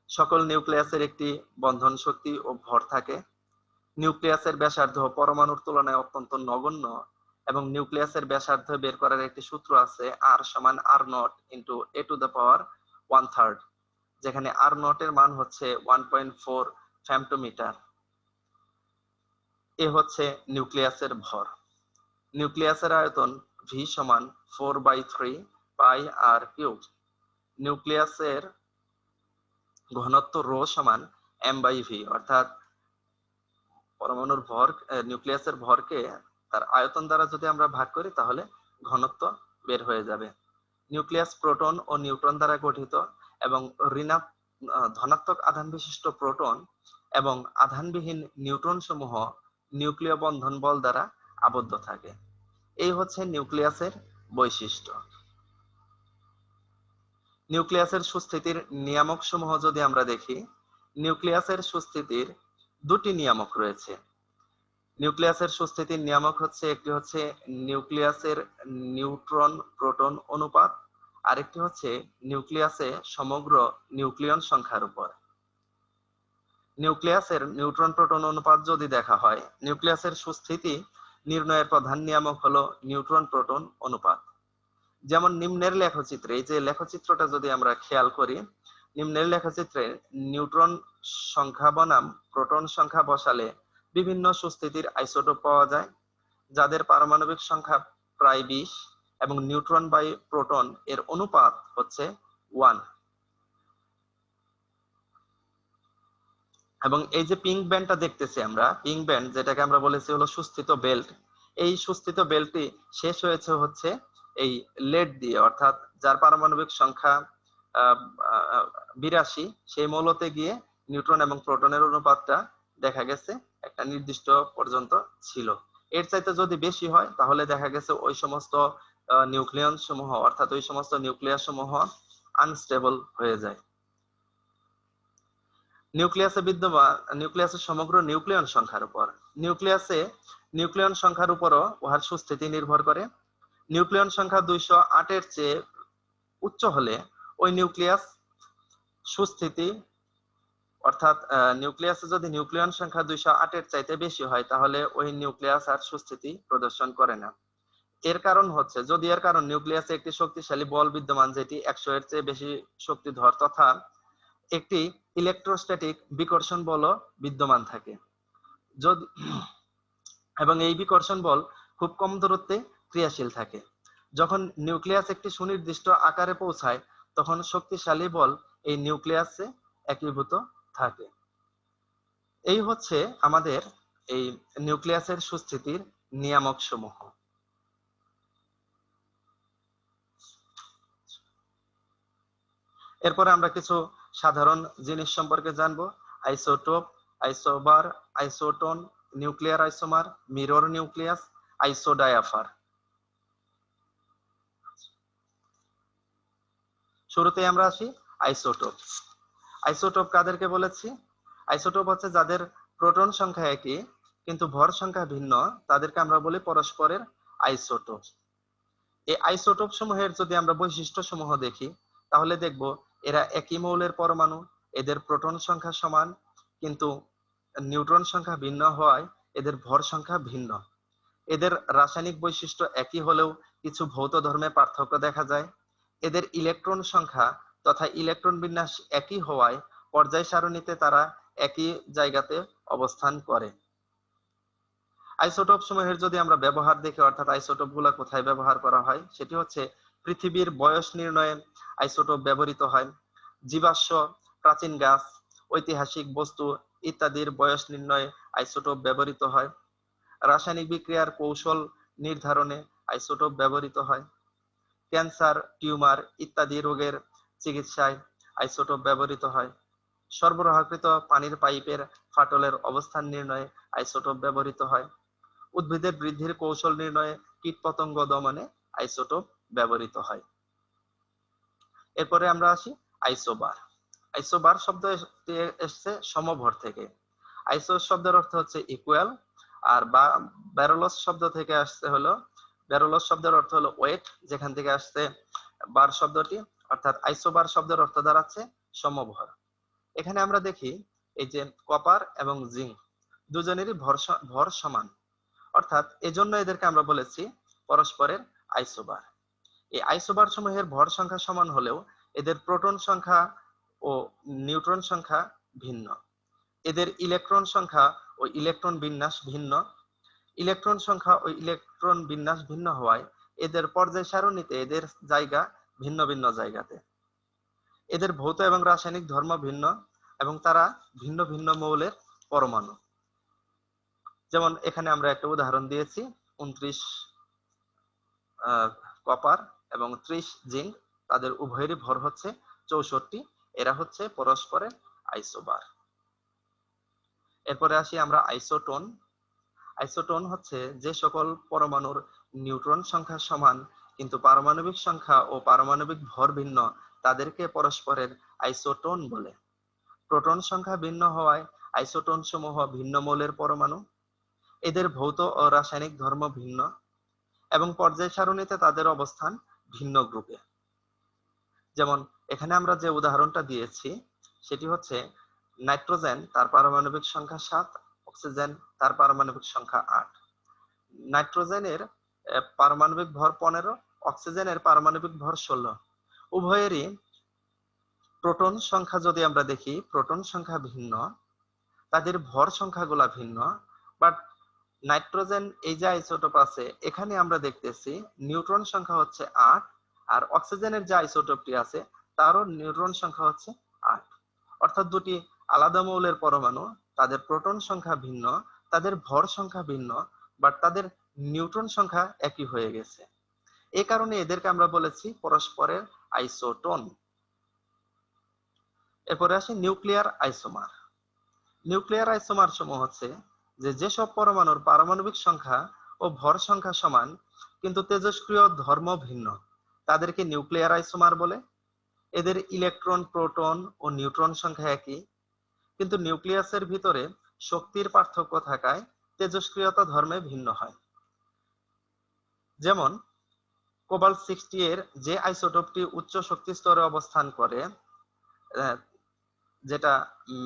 সকল নিউক্লিয়াসের একটি বন্ধন শক্তি ও ভর থাকে। নিউক্লিয়াসের ব্যাসার্ধ পরমাণুর তুলনায় অত্যন্ত নগণ্য এবং নিউক্লিয়াসের ব্যাসার্ধ বের করার একটি সূত্র আছে, R সমান R0 into a to the power 1/3, যেখানে R0 এর মান হচ্ছে 1.4 ফেমটোমিটার। এ হচ্ছে নিউক্লিয়াসের ভর। নিউক্লিয়াসের আয়তন V সমান 4/3 পাই r কিউব। নিউক্লিয়াসের ঘনত্ব রো সমান m/v, অর্থাৎ পরমাণুর ভর, নিউক্লিয়াসের ভরকে তার আয়তন দ্বারা যদি আমরা ভাগ করি তাহলে ঘনত্ব বের হয়ে যাবে। নিউক্লিয়াস প্রোটন ও নিউট্রন দ্বারা গঠিত এবং ধনাত্মক আধান বিশিষ্ট প্রোটন এবং আধানবিহীন নিউট্রন সমূহ নিউক্লিয় বন্ধন বল দ্বারা আবদ্ধ থাকে। এই হচ্ছে নিউক্লিয়াসের বৈশিষ্ট্য। নিউক্লিয়াসের সুস্থিতির নিয়ামক সমূহ যদি আমরা দেখি, নিউক্লিয়াসের সুস্থিতির দুটি নিয়ামক রয়েছে। নিউক্লিয়াসের সুস্থিতির নিয়ামক হচ্ছে, একটি হচ্ছে নিউক্লিয়াসের নিউট্রন প্রোটন অনুপাত, আরেকটি হচ্ছে নিউক্লিয়াসে সমগ্র নিউক্লিয়ন সংখ্যার উপর। নিউক্লিয়াসের নিউট্রন প্রোটন অনুপাত যদি দেখা হয়, নিউক্লিয়াসের সুস্থিতি নির্ণয়ের প্রধান নিয়ামক হলো নিউট্রন প্রোটন অনুপাত। যেমন নিম্নের লেখচিত্রে, এই যে লেখচিত্রটা যদি আমরা খেয়াল করি, নিম্নের লেখচিত্রে নিউট্রন সংখ্যা বনাম প্রোটন সংখ্যা বসালে বিভিন্ন সুস্থিতির আইসোটোপ পাওয়া যায়, যাদের পারমাণবিক সংখ্যা প্রায় 20 এবং নিউট্রন বাই প্রোটন এর অনুপাত হচ্ছে 1। এবং এই যে পিঙ্ক ব্যান্ডটা দেখতেছি আমরা, পিঙ্ক ব্যান্ড যেটাকে আমরা বলেছি হলো সুস্থিত বেল্ট, এই সুস্থিত বেল্টটি শেষ হয়েছে হচ্ছে এই লেড দিয়ে, অর্থাৎ যার পারমাণবিক সংখ্যা 82, সেই মৌলতে গিয়ে নিউট্রন এবং প্রোটনের অনুপাতটা দেখা গেছে একটা নির্দিষ্ট পর্যন্ত ছিল। এর চাইতে যদি বেশি হয় তাহলে দেখা গেছে ওই সমস্ত নিউক্লিয়ন সমূহ, অর্থাৎ ওই সমস্ত নিউক্লিয়াস সমূহ আনস্টেবল হয়ে যায়। নিউক্লিয়াসে বিদ্যমান, নিউক্লিয়াসের সমগ্র নিউক্লিয়ন সংখ্যার উপর, নিউক্লিয়ন সংখ্যার উপরও উহার সুস্থিতি নির্ভর করে। নিউক্লিয়ন সংখ্যা 208 এর চেয়ে উচ্চ হলে ওই নিউক্লিয়াস সুস্থিতি, অর্থাৎ নিউক্লিয়াসে যদি নিউক্লিয়ন সংখ্যা 208 এর চাইতে বেশি হয় তাহলে ওই নিউক্লিয়াস আর সুস্থিতি প্রদর্শন করে না। এর কারণ হচ্ছে, যদি এর কারণ নিউক্লিয়াসে একটি শক্তিশালী বল বিদ্যমান যেটি 100 এর চেয়ে বেশি শক্তিধর, তথা একটি ইলেকট্রোস্ট্যাটিক বিকর্ষণ বলও বিদ্যমান থাকে। যদি এবং এই বিকর্ষণ বল খুব কম দূরত্বে ক্রিয়াশীল থাকে। যখন নিউক্লিয়াস একটি সুনির্দিষ্ট আকারে পৌঁছায় তখন শক্তিশালী বল এই নিউক্লিয়াসে একীভূত থাকে। এই হচ্ছে আমাদের এই নিউক্লিয়াসের সুস্থিতির নিয়ামক সমূহ। এরপরে আমরা কিছু সাধারণ জিনিস সম্পর্কে জানবো। Isotope, isobar, isotone, nuclear isomer, mirror nucleus, isodiaphere. শুরুতে আমরা আসি আইসোটোপ। আইসোটোপ কাদেরকে বলেছি? আইসোটোপ হচ্ছে যাদের প্রোটন সংখ্যা একই কিন্তু ভর সংখ্যা ভিন্ন, তাদেরকে আমরা বলি পরস্পরের আইসোটোপ। এই আইসোটোপ সমূহের যদি আমরা বৈশিষ্ট্য সমূহ দেখি তাহলে দেখব এরা একই মৌলের পরমাণু, এদের প্রোটন সংখ্যা সমান কিন্তু নিউট্রন সংখ্যা ভিন্ন হওয়ায় এদের ভর সংখ্যা ভিন্ন। এদের রাসায়নিক বৈশিষ্ট্য একই হলেও কিছু ভৌত ধর্মে পার্থক্য দেখা যায়। এদের ইলেকট্রন সংখ্যা তথা ইলেকট্রন বিন্যাস একই হওয়ায় পর্যায় সারণীতে তারা একই জায়গাতে অবস্থান করে। আইসোটোপ সমূহের যদি আমরা ব্যবহার দেখি, অর্থাৎ আইসোটোপ গুলা কোথায় ব্যবহার করা হয়, সেটি হচ্ছে পৃথিবীর বয়স নির্ণয়ে আইসোটোপ ব্যবহৃত হয়, জীবাশ্ম, প্রাচীন গাছ, ঐতিহাসিক বস্তু ইত্যাদির বয়স নির্ণয়ে আইসোটোপ ব্যবহৃত হয়, রাসায়নিক বিক্রিয়ার কৌশল নির্ধারণে আইসোটোপ ব্যবহৃত হয়, ক্যান্সার, টিউমার ইত্যাদি রোগের চিকিৎসায় আইসোটোপ ব্যবহৃত হয়, সরবরাহকৃত পানির পাইপের ফাটলের অবস্থান নির্ণয়ে আইসোটোপ ব্যবহৃত হয়, উদ্ভিদের বৃদ্ধির কৌশল নির্ণয়ে, কীটপতঙ্গ দমনে আইসোটোপ ব্যবহৃত হয়। এরপরে আমরা আসি আইসোবার। আইসোবার শব্দ এসছে সমভর থেকে। আইসো শব্দের অর্থ হচ্ছে ইকুয়াল, আর ব্যারোলস শব্দ থেকে আসছে হলো, ব্যারোলস শব্দের অর্থ হলো ওয়েট, যেখান থেকে আসছে বার শব্দটি, অর্থাৎ আইসোবার শব্দের অর্থ দাঁড়াচ্ছে সমভর। এখানে আমরা দেখি এই যে কপার এবং জিঙ্ক দুজনেরই ভর সমান, অর্থাৎ এজন্য এদেরকে আমরা বলেছি পরস্পরের আইসোবার। এই আইসোবার সমূহের ভর সংখ্যা সমান হলেও এদের প্রোটন সংখ্যা ও নিউট্রন সংখ্যা ভিন্ন। এদের ইলেকট্রন সংখ্যা ও ইলেকট্রন বিন্যাস ভিন্ন। ইলেকট্রন সংখ্যা ও ইলেকট্রন বিন্যাস ভিন্ন হওয়ায় এদের পর্যায় সারণীতে এদের জায়গা ভিন্ন ভিন্ন জায়গাতে। এদের ভৌত এবং রাসায়নিক ধর্ম ভিন্ন এবং তারা ভিন্ন ভিন্ন মৌলের পরমাণু। যেমন এখানে আমরা একটা উদাহরণ দিয়েছি, 29 কপার এবং 30 জিঙ্ক, তাদের উভয়েরই ভর হচ্ছে 64। এরা হচ্ছে পরস্পরের আইসোবার। এরপরে আসি আমরা আইসোটোন। আইসোটোন হচ্ছে যে সকল পরমাণুর নিউট্রন সংখ্যা সমান কিন্তু পারমাণবিক সংখ্যা ও পারমাণবিক ভর ভিন্ন, তাদেরকে পরস্পরের আইসোটোন বলে। প্রোটন সংখ্যা ভিন্ন হওয়ায় আইসোটোন সমূহ ভিন্ন মৌলের পরমাণু। এদের ভৌত ও রাসায়নিক ধর্ম ভিন্ন এবং পর্যায় সারণীতে তাদের অবস্থান ভিন্ন গ্রুপে। যেমন এখানে আমরা যে উদাহরণটা দিয়েছি সেটি হচ্ছে নাইট্রোজেন, তার পারমাণবিক সংখ্যা 7, অক্সিজেন তার পারমাণবিক সংখ্যা 8। নাইট্রোজেনের পারমাণবিক ভর 15, অক্সিজেনের পারমাণবিক ভর 16। উভয়েরই প্রোটন সংখ্যা যদি আমরা দেখি, প্রোটন সংখ্যা ভিন্ন, তাদের ভর সংখ্যাগুলা ভিন্ন, বাট নাইট্রোজেন এই যে আইসোটোপ আছে এখানে আমরা দেখতেছি নিউট্রন সংখ্যা হচ্ছে 8, আর অক্সিজেনের যে আইসোটোপটি আছে তারও নিউট্রন সংখ্যা হচ্ছে 8। অর্থাৎ দুটি আলাদা মৌলের পরমাণু, তাদের প্রোটন সংখ্যা ভিন্ন, তাদের ভর সংখ্যা ভিন্ন, বাট তাদের নিউট্রন সংখ্যা একই হয়ে গেছে। এই কারণে এদেরকে আমরা বলেছি পরস্পরের আইসোটোন। এরপরে আসি নিউক্লিয়ার আইসোমার। নিউক্লিয়ার আইসোমার সমূহ হচ্ছে যেসব পরমাণুর পারমাণবিক সংখ্যা ও ভর সংখ্যা সমান কিন্তু তেজস্ক্রিয় ধর্ম ভিন্ন, তাদেরকে নিউক্লিয়ার আইসোমার বলে। এদের ইলেকট্রন, প্রোটন ও নিউট্রন সংখ্যা একই কিন্তু নিউক্লিয়াসের ভিতরে শক্তির পার্থক্য থাকায় তেজস্ক্রিয়তা ধর্মে ভিন্ন হয়। যেমন কোবাল্ট 60 এর যে আইসোটোপটি উচ্চ শক্তি স্তরে অবস্থান করে, যেটা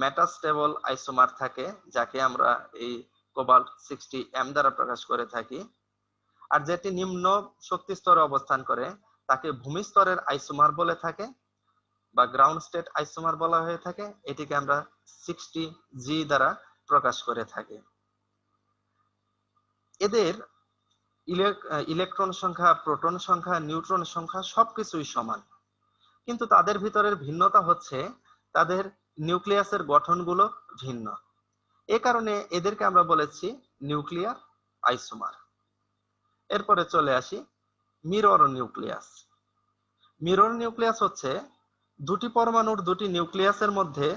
মেটাস্টেবল আইসোমার থাকে, যাকে আমরা এই কোবাল্ট 60M দ্বারা প্রকাশ করে থাকি, আর যেটি নিম্ন শক্তি স্তরে অবস্থান করে তাকে ভূমি স্তরের আইসোমার বলে থাকে বা গ্রাউন্ড স্টেট আইসোমার বলা হয়ে থাকে। এটিকে আমরা 60G দ্বারা প্রকাশ করে থাকি। এদের ইলেকট্রন সংখ্যা, প্রোটন সংখ্যা, নিউট্রন সংখ্যা সবকিছুই সমান, কিন্তু তাদের ভিতরের ভিন্নতা হচ্ছে তাদের নিউক্লিয়াসের গঠনগুলো ভিন্ন। এ কারণে এদেরকে আমরা বলেছি নিউক্লিয়ার আইসোমার। এরপরে চলে আসি মিরর নিউক্লিয়াস। মিরর নিউক্লিয়াস হচ্ছে দুটি পরমাণুর দুটি নিউক্লিয়াসের মধ্যে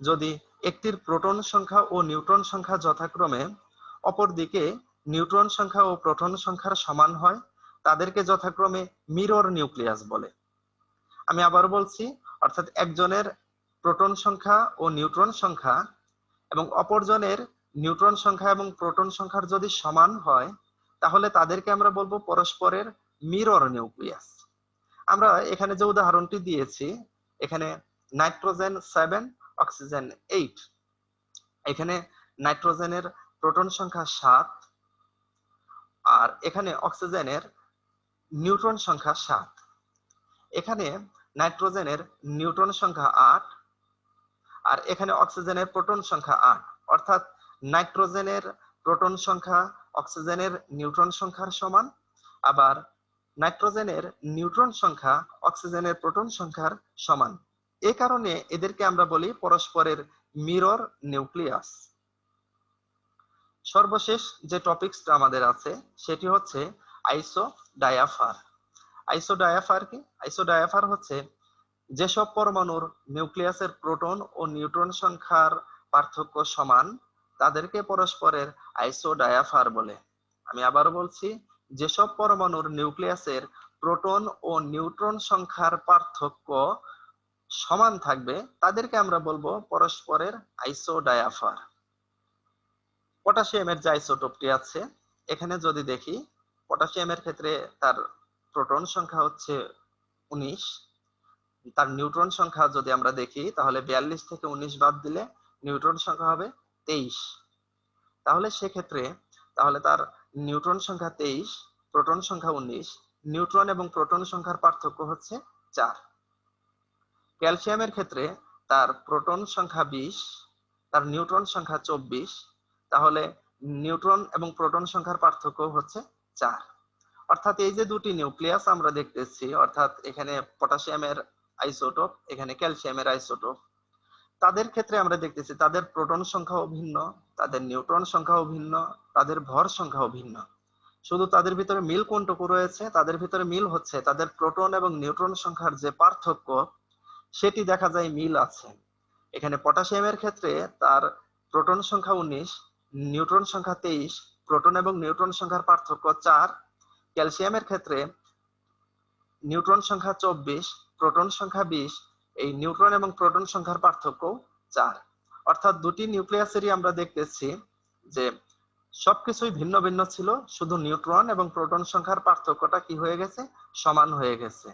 যদি একটির প্রোটন সংখ্যা ও নিউট্রন সংখ্যা যথাক্রমে অপরদিকে নিউট্রন সংখ্যা ও প্রোটন সংখ্যার সমান হয়, তাদেরকে যথাক্রমে মিরর নিউক্লিয়াস বলে। আমি আবার বলছি, অর্থাৎ একজনের প্রোটন সংখ্যা ও নিউট্রন সংখ্যা এবং অপরজনের নিউট্রন সংখ্যা এবং প্রোটন সংখ্যার যদি সমান হয়, তাহলে তাদেরকে আমরা বলবো পরস্পরের মিরর নিউক্লিয়াস। আমরা এখানে যে উদাহরণটি দিয়েছি, এখানে নাইট্রোজেন 7, অক্সিজেন 8, এখানে নাইট্রোজেনের প্রোটন সংখ্যা 7 আর এখানে অক্সিজেনের নিউট্রন সংখ্যা 7। এখানে নাইট্রোজেনের নিউট্রন সংখ্যা 8 আর এখানে অক্সিজেনের প্রোটন সংখ্যা 8, অর্থাৎ নাইট্রোজেনের প্রোটন সংখ্যা অক্সিজেনের নিউট্রন সংখ্যার সমান, আবার নাইট্রোজেনের নিউট্রন সংখ্যা অক্সিজেনের প্রোটন সংখ্যার সমান। এ কারণে এদেরকে আমরা বলি পরস্পরের মিরর নিউক্লিয়াস। সর্বশেষ যে টপিকসটা আমাদের আছে সেটি হচ্ছে আইসোডায়াফার। আইসোডায়াফার কি? আইসোডায়াফার হচ্ছে যেসব পরমাণুর নিউক্লিয়াসের প্রোটন ও নিউট্রন সংখ্যার পার্থক্য সমান, তাদেরকে পরস্পরের আইসোডায়াফার বলে। আমি আবারও বলছি, যেসব পরমাণুর নিউক্লিয়াসের প্রোটন ও নিউট্রন সংখ্যার পার্থক্য সমান থাকবে, তাদেরকে আমরা বলবো পরস্পরের আইসোডায়াফার। পটাশিয়ামের যে আইসোটোপটি আছে, এখানে যদি দেখি, পটাশিয়ামের ক্ষেত্রে তার প্রোটন সংখ্যা হচ্ছে 19, তার নিউট্রন সংখ্যা যদি আমরা দেখি তাহলে 42 থেকে 19 বাদ দিলে নিউট্রন সংখ্যা হবে 23। তাহলে সেক্ষেত্রে তার নিউট্রন সংখ্যা 23, প্রোটন সংখ্যা 19, নিউট্রন এবং প্রোটন সংখ্যার পার্থক্য হচ্ছে 4। ক্যালসিয়ামের ক্ষেত্রে তার প্রোটন সংখ্যা 20, তার নিউট্রন সংখ্যা 24, তাহলে নিউট্রন এবং প্রোটন সংখ্যার পার্থক্য হচ্ছে 4। অর্থাৎ এই যে দুটি নিউক্লিয়াস আমরা দেখতেছি, অর্থাৎ এখানে পটাশিয়ামের আইসোটোপ, এখানে ক্যালসিয়ামের আইসোটোপ, তাদের ক্ষেত্রে আমরা দেখতেছি তাদের প্রোটন সংখ্যাও ভিন্ন, তাদের নিউট্রন সংখ্যাও ভিন্ন, তাদের ভর সংখ্যাও ভিন্ন। শুধু তাদের ভিতরে মিল কোনটুকু রয়েছে? তাদের ভিতরে মিল হচ্ছে তাদের প্রোটন এবং নিউট্রন সংখ্যার যে পার্থক্য, সেটি দেখা যায় মিল আছে। এখানে পটাশিয়ামের ক্ষেত্রে তার প্রোটন সংখ্যা 19, নিউট্রন সংখ্যা 23, প্রোটন এবং নিউট্রন সংখ্যার পার্থক্য 4। ক্যালসিয়ামের ক্ষেত্রে নিউট্রন সংখ্যা 24, প্রোটন সংখ্যা 20, এই নিউট্রন এবং প্রোটন সংখ্যার পার্থক্য 4। অর্থাৎ দুটি নিউক্লিয়াসেরই আমরা দেখতেছি যে সবকিছুই ভিন্ন ভিন্ন ছিল, শুধু নিউট্রন এবং প্রোটন সংখ্যার পার্থক্যটা কি হয়ে গেছে? সমান হয়ে গেছে।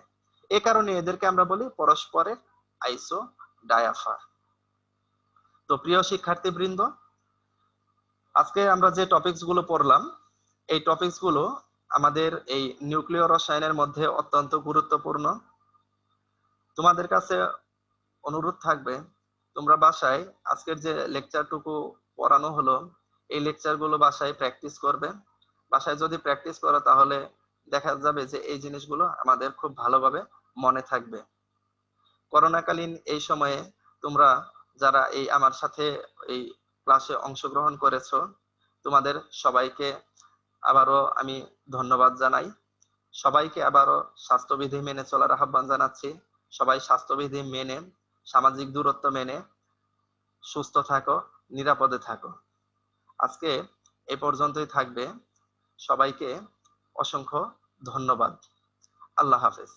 এ কারণে এদেরকে আমরা বলি পরস্পরের আইসোডায়াফার। তো প্রিয় শিক্ষার্থীবৃন্দ, আজকে আমরা যে টপিকস গুলো পড়লাম, এই টপিকস গুলো আমাদের এই নিউক্লিয় রসায়নের মধ্যে অত্যন্ত গুরুত্বপূর্ণ। তোমাদের কাছে অনুরোধ থাকবে, তোমরা বাসায় আজকের যে লেকচারটুকু পড়ানো হলো, এই লেকচারগুলো বাসায় প্র্যাকটিস করবে। বাসায় যদি প্র্যাকটিস করো তাহলে দেখা যাবে যে এই জিনিসগুলো আমাদের খুব ভালোভাবে মনে থাকবে। করোনাকালীন এই সময়ে তোমরা যারা এই আমার সাথে এই ক্লাসে অংশগ্রহণ করেছো, তোমাদের সবাইকে আবারও আমি ধন্যবাদ জানাই। সবাইকে আবারও স্বাস্থ্যবিধি মেনে চলার আহ্বান জানাচ্ছি। সবাই স্বাস্থ্যবিধি মেনে, সামাজিক দূরত্ব মেনে সুস্থ থাকো, নিরাপদে থাকো। আজকে এ পর্যন্তই থাকবে। সবাইকে অসংখ্য ধন্যবাদ। আল্লাহ হাফেজ।